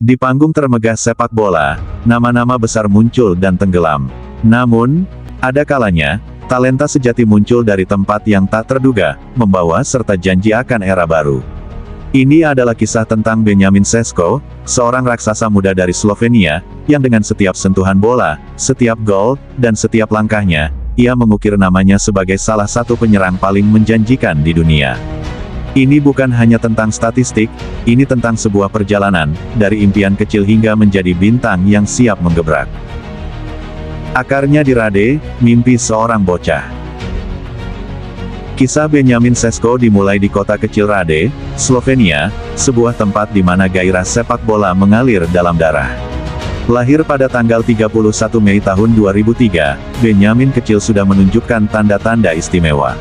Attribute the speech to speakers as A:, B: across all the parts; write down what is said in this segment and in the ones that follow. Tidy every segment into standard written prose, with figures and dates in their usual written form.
A: Di panggung termegah sepak bola, nama-nama besar muncul dan tenggelam. Namun, ada kalanya, talenta sejati muncul dari tempat yang tak terduga, membawa serta janji akan era baru. Ini adalah kisah tentang Benjamin Šeško, seorang raksasa muda dari Slovenia, yang dengan setiap sentuhan bola, setiap gol, dan setiap langkahnya, ia mengukir namanya sebagai salah satu penyerang paling menjanjikan di dunia. Ini bukan hanya tentang statistik, ini tentang sebuah perjalanan, dari impian kecil hingga menjadi bintang yang siap menggebrak. Akarnya di Rade, mimpi seorang bocah. Kisah Benjamin Šeško dimulai di kota kecil Rade, Slovenia, sebuah tempat di mana gairah sepak bola mengalir dalam darah. Lahir pada tanggal 31 Mei tahun 2003, Benjamin kecil sudah menunjukkan tanda-tanda istimewa.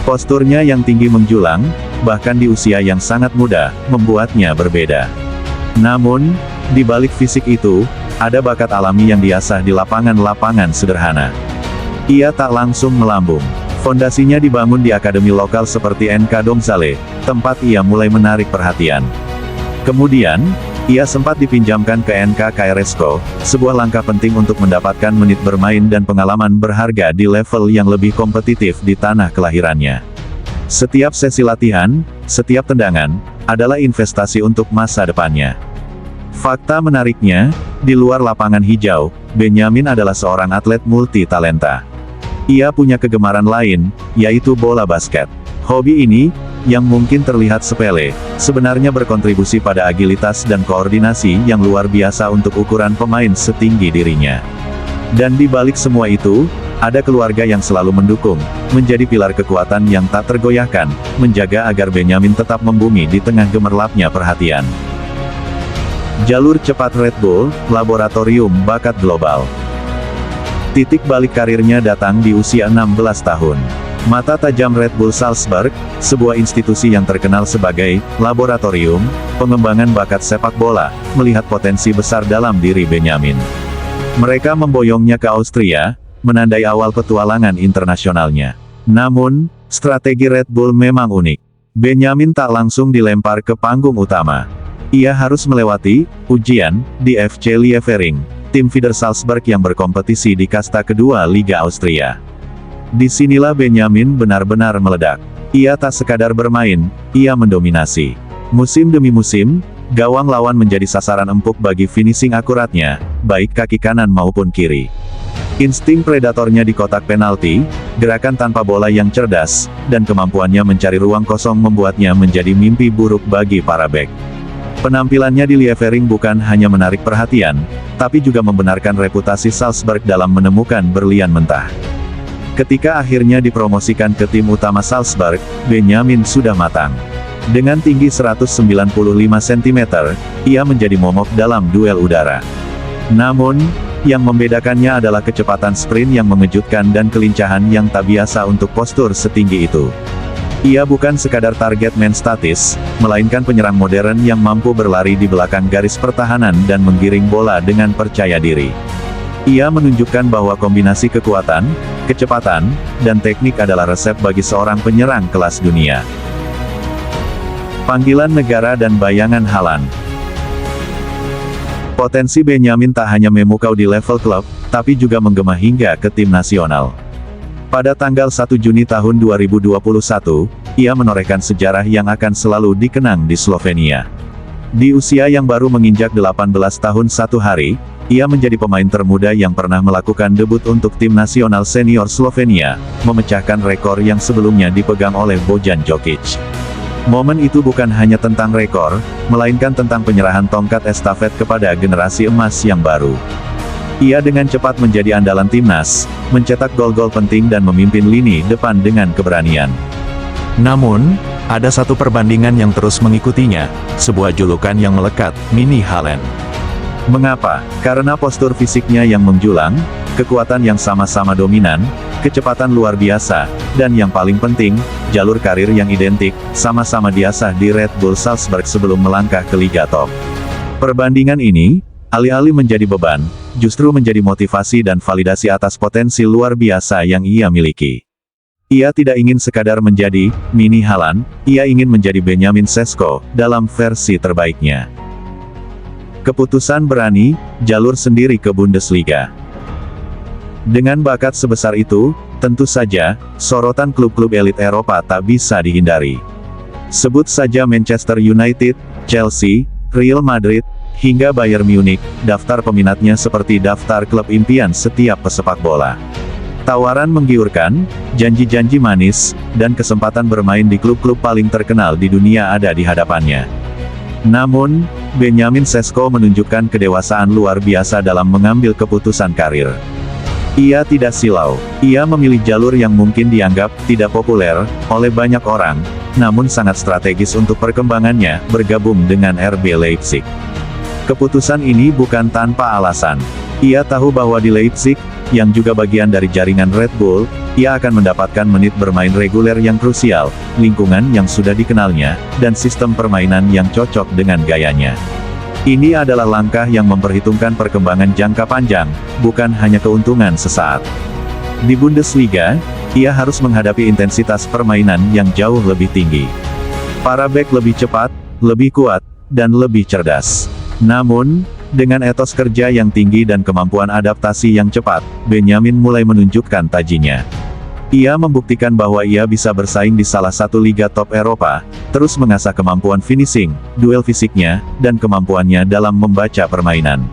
A: Posturnya yang tinggi menjulang, bahkan di usia yang sangat muda, membuatnya berbeda. Namun, di balik fisik itu, ada bakat alami yang diasah di lapangan-lapangan sederhana. Ia tak langsung melambung. Fondasinya dibangun di akademi lokal seperti NK Domžale, tempat ia mulai menarik perhatian. Kemudian, ia sempat dipinjamkan ke NK KRSko, sebuah langkah penting untuk mendapatkan menit bermain dan pengalaman berharga di level yang lebih kompetitif di tanah kelahirannya. Setiap sesi latihan, setiap tendangan, adalah investasi untuk masa depannya. Fakta menariknya, di luar lapangan hijau, Benjamin adalah seorang atlet multi-talenta. Ia punya kegemaran lain, yaitu bola basket. Hobi ini, yang mungkin terlihat sepele, sebenarnya berkontribusi pada agilitas dan koordinasi yang luar biasa untuk ukuran pemain setinggi dirinya. Dan di balik semua itu, ada keluarga yang selalu mendukung, menjadi pilar kekuatan yang tak tergoyahkan, menjaga agar Benjamin tetap membumi di tengah gemerlapnya perhatian. Jalur cepat Red Bull, laboratorium bakat global. Titik balik karirnya datang di usia 16 tahun. Mata tajam Red Bull Salzburg, sebuah institusi yang terkenal sebagai laboratorium pengembangan bakat sepak bola, melihat potensi besar dalam diri Benjamin. Mereka memboyongnya ke Austria, menandai awal petualangan internasionalnya. Namun, strategi Red Bull memang unik. Benjamin tak langsung dilempar ke panggung utama. Ia harus melewati ujian di FC Liefering, tim feeder Salzburg yang berkompetisi di kasta kedua Liga Austria. Disinilah Benjamin benar-benar meledak. Ia tak sekadar bermain, ia mendominasi. Musim demi musim, gawang lawan menjadi sasaran empuk bagi finishing akuratnya, baik kaki kanan maupun kiri. Insting predatornya di kotak penalti, gerakan tanpa bola yang cerdas, dan kemampuannya mencari ruang kosong membuatnya menjadi mimpi buruk bagi para bek. Penampilannya di Liefering bukan hanya menarik perhatian, tapi juga membenarkan reputasi Salzburg dalam menemukan berlian mentah. Ketika akhirnya dipromosikan ke tim utama Salzburg, Benjamin sudah matang. Dengan tinggi 195 cm, ia menjadi momok dalam duel udara. Namun, yang membedakannya adalah kecepatan sprint yang mengejutkan dan kelincahan yang tak biasa untuk postur setinggi itu. Ia bukan sekadar target man statis, melainkan penyerang modern yang mampu berlari di belakang garis pertahanan dan menggiring bola dengan percaya diri. Ia menunjukkan bahwa kombinasi kekuatan, kecepatan, dan teknik adalah resep bagi seorang penyerang kelas dunia. Panggilan negara dan bayangan Haaland. Potensi Benjamin tak hanya memukau di level klub, tapi juga menggema hingga ke tim nasional. Pada tanggal 1 Juni tahun 2021, ia menorehkan sejarah yang akan selalu dikenang di Slovenia. Di usia yang baru menginjak 18 tahun 1 hari, ia menjadi pemain termuda yang pernah melakukan debut untuk tim nasional senior Slovenia, memecahkan rekor yang sebelumnya dipegang oleh Bojan Djokic. Momen itu bukan hanya tentang rekor, melainkan tentang penyerahan tongkat estafet kepada generasi emas yang baru. Ia dengan cepat menjadi andalan timnas, mencetak gol-gol penting dan memimpin lini depan dengan keberanian. Namun, ada satu perbandingan yang terus mengikutinya, sebuah julukan yang melekat, Mini Haaland. Mengapa? Karena postur fisiknya yang menjulang, kekuatan yang sama-sama dominan, kecepatan luar biasa, dan yang paling penting, jalur karir yang identik, sama-sama diasah di Red Bull Salzburg sebelum melangkah ke Liga Top. Perbandingan ini, alih-alih menjadi beban, justru menjadi motivasi dan validasi atas potensi luar biasa yang ia miliki. Ia tidak ingin sekadar menjadi Mini Haaland, ia ingin menjadi Benjamin Šeško dalam versi terbaiknya. Keputusan berani, jalur sendiri ke Bundesliga. Dengan bakat sebesar itu, tentu saja, sorotan klub-klub elit Eropa tak bisa dihindari. Sebut saja Manchester United, Chelsea, Real Madrid, hingga Bayern Munich, daftar peminatnya seperti daftar klub impian setiap pesepak bola. Tawaran menggiurkan, janji-janji manis, dan kesempatan bermain di klub-klub paling terkenal di dunia ada di hadapannya. Namun, Benjamin Sesko menunjukkan kedewasaan luar biasa dalam mengambil keputusan karir. Ia tidak silau. Ia memilih jalur yang mungkin dianggap tidak populer oleh banyak orang, namun sangat strategis untuk perkembangannya, bergabung dengan RB Leipzig. Keputusan ini bukan tanpa alasan. Ia tahu bahwa di Leipzig, yang juga bagian dari jaringan Red Bull, ia akan mendapatkan menit bermain reguler yang krusial, lingkungan yang sudah dikenalnya, dan sistem permainan yang cocok dengan gayanya. Ini adalah langkah yang memperhitungkan perkembangan jangka panjang, bukan hanya keuntungan sesaat. Di Bundesliga, ia harus menghadapi intensitas permainan yang jauh lebih tinggi. Para bek lebih cepat, lebih kuat, dan lebih cerdas. Namun, dengan etos kerja yang tinggi dan kemampuan adaptasi yang cepat, Benjamin mulai menunjukkan tajinya. Ia membuktikan bahwa ia bisa bersaing di salah satu liga top Eropa, terus mengasah kemampuan finishing, duel fisiknya, dan kemampuannya dalam membaca permainan.